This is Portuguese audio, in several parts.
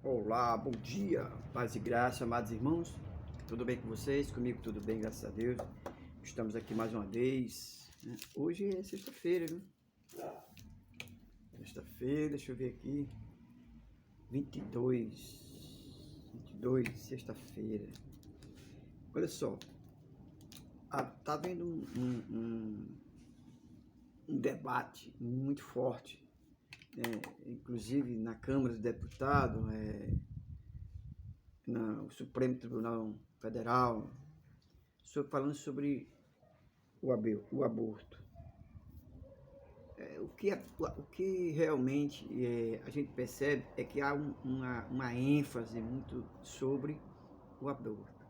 Olá, bom dia, paz e graça, amados irmãos. Tudo bem com vocês? Comigo tudo bem, graças a Deus. Estamos aqui mais uma vez, né? Hoje é sexta-feira, viu? Sexta-feira, deixa eu ver aqui. 22, sexta-feira. Olha só, tá havendo um debate muito forte, né? Inclusive na Câmara dos Deputados, no Supremo Tribunal Federal, falando sobre o aborto. O que realmente a gente percebe é que há uma ênfase muito sobre o aborto,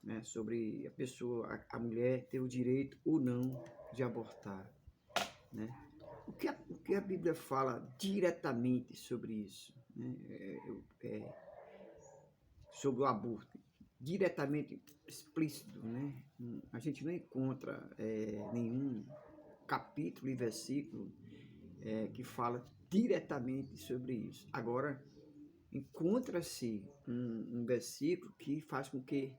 né? Sobre a pessoa, a mulher ter o direito ou não de abortar, né? O que a Bíblia fala diretamente sobre isso, né? Sobre o aborto, diretamente explícito, né? A gente não encontra nenhum capítulo e versículo que fala diretamente sobre isso. Agora, encontra-se um versículo que faz com que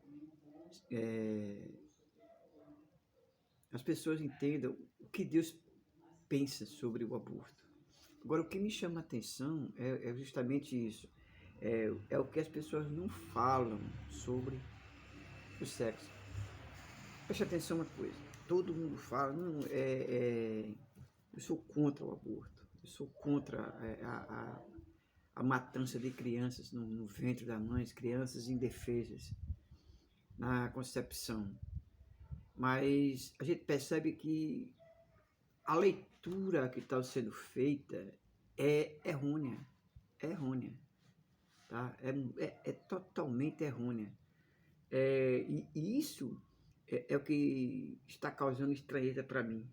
as pessoas entendam o que Deus pensa sobre o aborto. Agora, o que me chama a atenção é justamente isso. É o que as pessoas não falam sobre o sexo. Preste atenção uma coisa. Todo mundo fala, não, eu sou contra o aborto. Eu sou contra a matança de crianças no ventre da mãe, crianças indefesas na concepção. Mas a gente percebe que a leitura que está sendo feita é errônea, tá? É totalmente errônea. E isso é o que está causando estranheza para mim.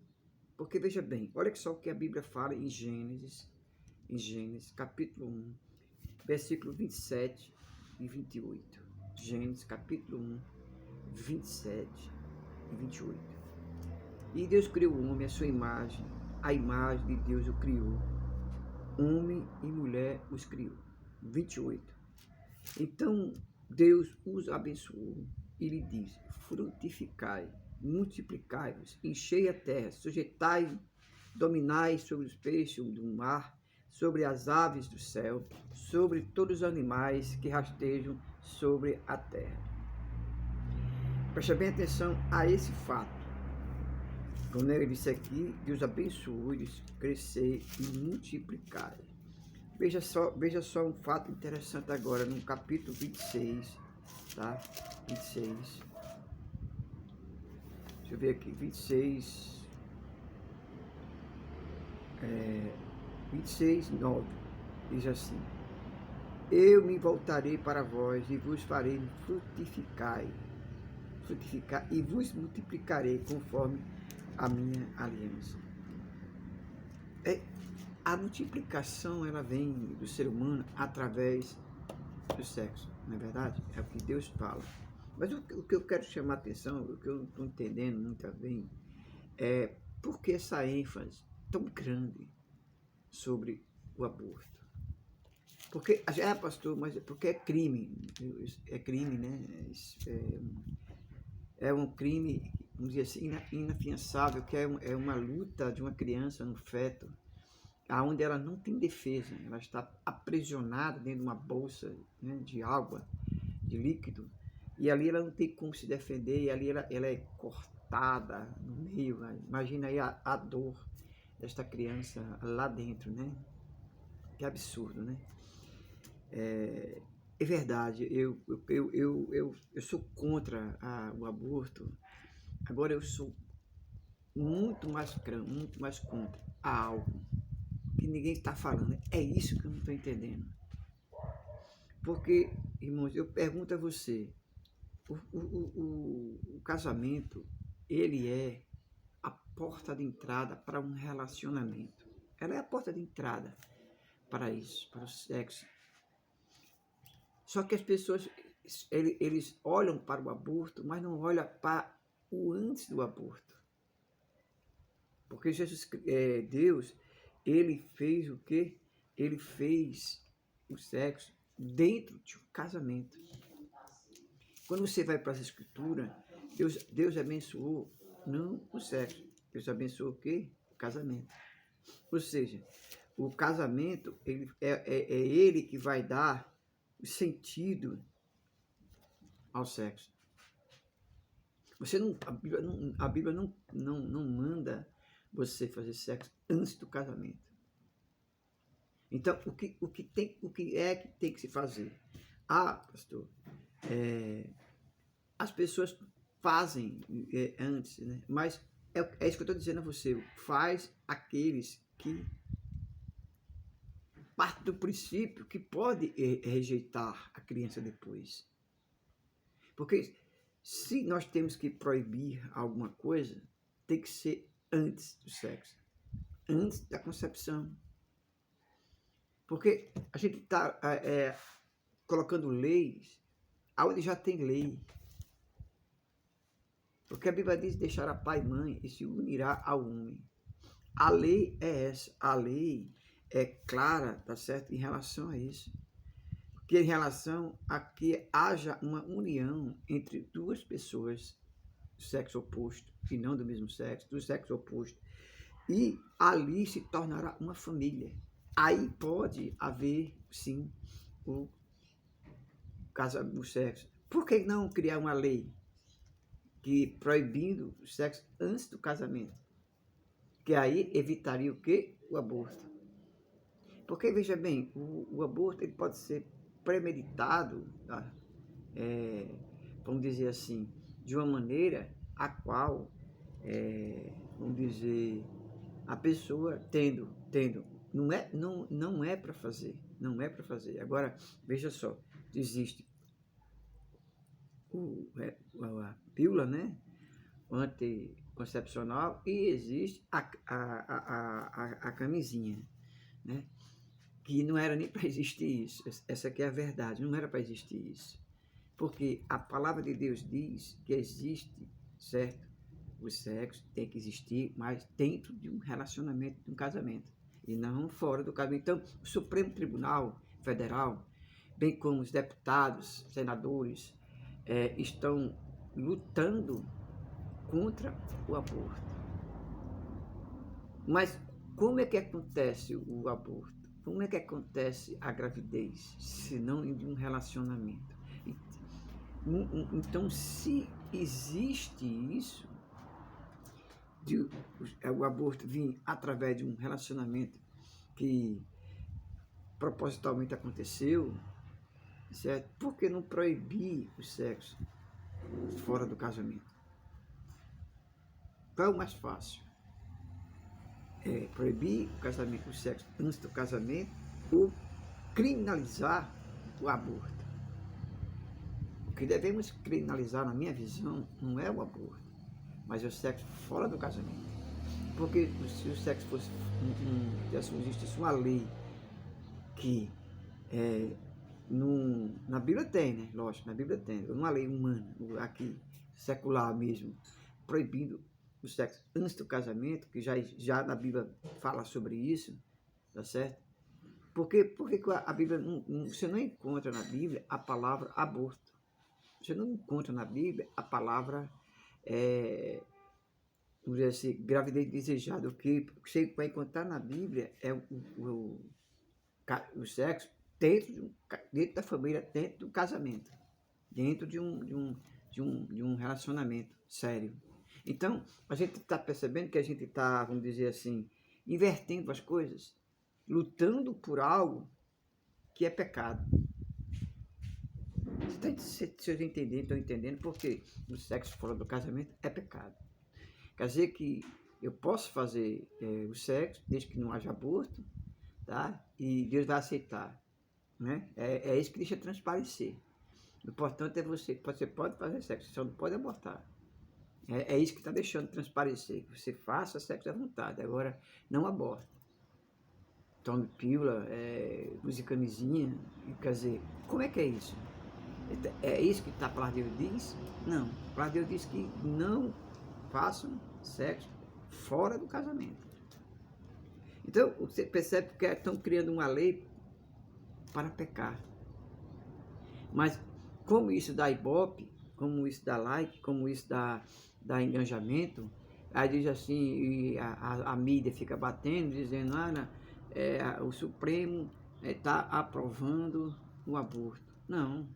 Porque veja bem, olha só o que a Bíblia fala em Gênesis capítulo 1, versículo 27 e 28. Gênesis capítulo 1, 27 e 28. E Deus criou o homem à sua imagem, a imagem de Deus o criou. Homem e mulher os criou. 28. Então Deus os abençoou e lhe disse: frutificai, multiplicai-vos, enchei a terra, sujeitai, dominai sobre os peixes do mar, sobre as aves do céu, sobre todos os animais que rastejam sobre a terra. Preste bem atenção a esse fato. Quando ele disse aqui, Deus abençoou, disse, crescer e multiplicar. Veja só um fato interessante agora, no capítulo 26, tá? 26. Deixa eu ver aqui, 26, 26, 9. Diz assim: eu me voltarei para vós e vos farei frutificar e vos multiplicarei conforme a minha aliança. A multiplicação, ela vem do ser humano através do sexo, não é verdade? É o que Deus fala. Mas o que eu quero chamar a atenção, o que eu não estou entendendo muito bem, é por que essa ênfase tão grande sobre o aborto? Porque, pastor, mas porque é crime, né? É um crime, vamos dizer assim, inafiançável, que é uma luta de uma criança, um feto, aonde ela não tem defesa, ela está aprisionada dentro de uma bolsa, né, de água, de líquido, e ali ela não tem como se defender, e ali ela é cortada no meio, né? Imagina aí a dor desta criança lá dentro, né? Que absurdo, né? É verdade, eu sou contra o aborto. Agora eu sou muito mais contra algo que ninguém está falando. É isso que eu não estou entendendo. Porque, irmãos, eu pergunto a você, o casamento, ele é a porta de entrada para um relacionamento. Ela é a porta de entrada para isso, para o sexo. Só que as pessoas, eles olham para o aborto, mas não olham para o antes do aborto. Porque Deus, ele fez o quê? Ele fez o sexo dentro de um casamento. Quando você vai para as escrituras, Deus abençoou não o sexo, Deus abençoou o quê? O casamento. Ou seja, o casamento é ele que vai dar o sentido ao sexo. A Bíblia não manda você fazer sexo antes do casamento. Então, o que é que tem que se fazer? Pastor, as pessoas fazem antes, né? Mas é isso que eu estou dizendo a você. Faz aqueles que partem do princípio que pode rejeitar a criança depois. Porque se nós temos que proibir alguma coisa, tem que ser antes do sexo, antes da concepção. Porque a gente está colocando leis onde já tem lei. Porque a Bíblia diz: deixará pai e mãe e se unirá ao homem. A lei é essa. A lei é clara, tá certo? Em relação a isso. Que em relação a que haja uma união entre duas pessoas do sexo oposto, e não do mesmo sexo, do sexo oposto. E ali se tornará uma família. Aí pode haver, sim, o sexo. Por que não criar uma lei que proibindo o sexo antes do casamento? Que aí evitaria o quê? O aborto. Porque, veja bem, o aborto ele pode ser premeditado, tá? Vamos dizer assim, de uma maneira a qual, vamos dizer, a pessoa tendo, não é para fazer, não é para fazer. Agora, veja só, existe a pílula, né, anticoncepcional, e existe a camisinha, né, que não era nem para existir isso. Essa aqui é a verdade, não era para existir isso. Porque a palavra de Deus diz que existe, certo? O sexo tem que existir, mas dentro de um relacionamento, de um casamento, e não fora do casamento. Então, o Supremo Tribunal Federal, bem como os deputados, senadores, estão lutando contra o aborto. Mas como é que acontece o aborto? Como é que acontece a gravidez, se não em um relacionamento? Então, se existe isso, de o aborto vir através de um relacionamento que propositalmente aconteceu, certo? Por que não proibir o sexo fora do casamento? Qual é o mais fácil? Proibir o sexo antes do casamento ou criminalizar o aborto? O que devemos criminalizar, na minha visão, não é o aborto, mas é o sexo fora do casamento. Porque se o sexo fosse, se existisse uma lei que na Bíblia tem, né? Lógico, na Bíblia tem. Uma lei humana, aqui, secular mesmo, proibindo o sexo antes do casamento, que já na Bíblia fala sobre isso, tá certo? Porque a Bíblia, você não encontra na Bíblia a palavra aborto. Você não encontra na Bíblia a palavra, vamos dizer assim, gravidez desejada. O que você vai encontrar na Bíblia é o sexo dentro da família, dentro do casamento, dentro de um relacionamento sério. Então, a gente está percebendo que a gente está, vamos dizer assim, invertendo as coisas, lutando por algo que é pecado. Vocês estão entendendo porque o sexo fora do casamento é pecado. Quer dizer que eu posso fazer o sexo, desde que não haja aborto, tá? E Deus vai aceitar, né? É isso que deixa transparecer. O importante é você pode fazer sexo, só não pode abortar. É isso que está deixando transparecer, que você faça sexo à vontade, agora não aborta. Tome pílula, use camisinha, quer dizer, como é que é isso? É isso que a palavra de Deus diz? Não, a palavra de Deus diz que não façam sexo fora do casamento. Então, você percebe que estão criando uma lei para pecar. Mas como isso dá ibope, como isso dá like, como isso dá engajamento, aí diz assim, e a mídia fica batendo, dizendo, o Supremo está aprovando o aborto. Não,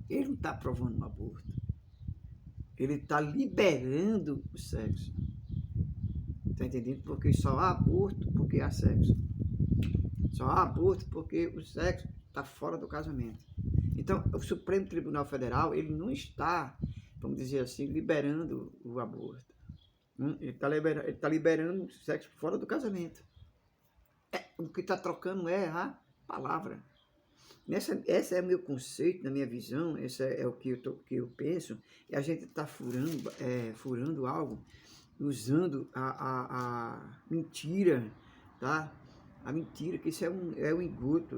ele não está aprovando o aborto. Ele está liberando o sexo. Está entendendo? Porque só há aborto porque há sexo. Só há aborto porque o sexo está fora do casamento. Então, o Supremo Tribunal Federal, ele não está, vamos dizer assim, liberando o aborto. Ele está liberando o sexo fora do casamento. O que está trocando é a palavra. Esse é o meu conceito, na minha visão, esse é o que eu penso, e a gente está furando algo, usando a mentira, tá? A mentira, que isso é um engodo,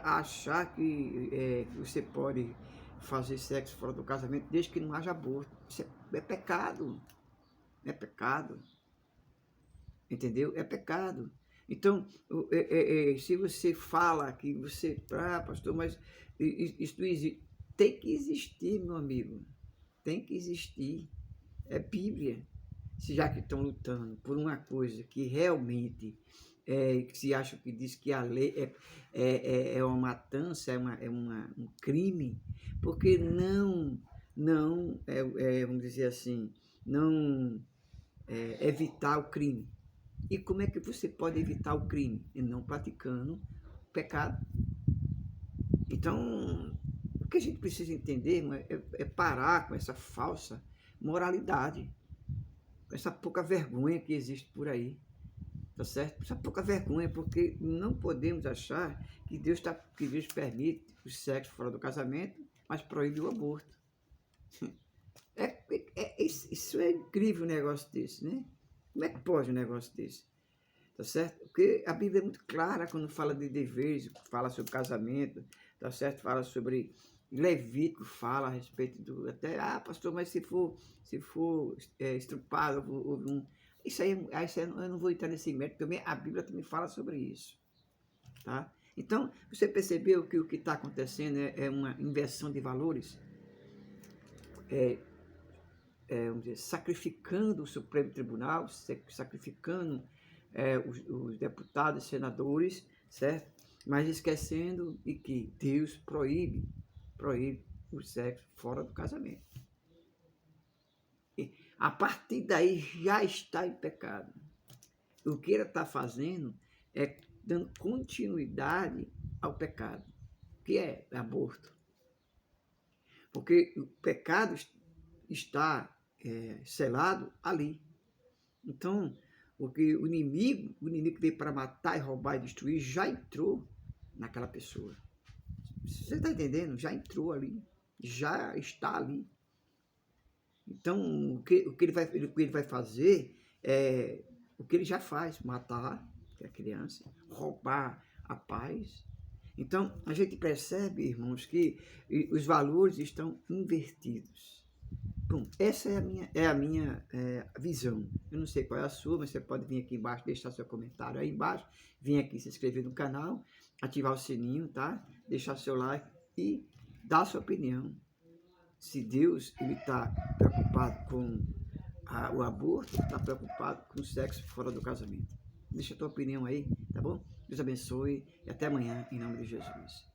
achar que você pode fazer sexo fora do casamento desde que não haja aborto. Isso é pecado, é pecado, entendeu? É pecado. Então, se você fala que você, pastor, mas isso existe, tem que existir, meu amigo, tem que existir, é Bíblia. Se já que estão lutando por uma coisa que realmente que se acha que diz que a lei é uma matança, um crime, porque vamos dizer assim, não evitar o crime. E como é que você pode evitar o crime? E não praticando o pecado. Então, o que a gente precisa entender, irmão, é parar com essa falsa moralidade, com essa pouca vergonha que existe por aí, tá certo? Essa pouca vergonha, porque não podemos achar que Deus permite o sexo fora do casamento, mas proíbe o aborto. Isso é incrível um negócio desse, né? Como é que pode um negócio desse? Tá certo? Porque a Bíblia é muito clara quando fala de deveres, fala sobre casamento, tá certo? Fala sobre Levítico, fala a respeito do até pastor, mas se for estrupado, isso aí eu não vou entrar nesse mérito, porque a Bíblia também fala sobre isso, tá? Então, você percebeu que o que está acontecendo é uma inversão de valores? Vamos dizer, sacrificando o Supremo Tribunal, sacrificando os deputados e senadores, certo? Mas esquecendo de que Deus proíbe o sexo fora do casamento. E a partir daí já está em pecado. O que ele está fazendo é dando continuidade ao pecado, que é aborto. Porque o pecado está selado ali. Então, porque o inimigo que veio para matar, e roubar e destruir, já entrou naquela pessoa. Você está entendendo? Já entrou ali, já está ali. Então, o que ele vai fazer é o que ele já faz, matar a criança, roubar a paz. Então, a gente percebe, irmãos, que os valores estão invertidos. Bom, essa é a minha visão. Eu não sei qual é a sua, mas você pode vir aqui embaixo, deixar seu comentário aí embaixo, vir aqui se inscrever no canal, ativar o sininho, tá? Deixar seu like e dar a sua opinião. Se Deus está preocupado com o aborto, está preocupado com o sexo fora do casamento. Deixa a tua opinião aí, tá bom? Deus abençoe e até amanhã, em nome de Jesus.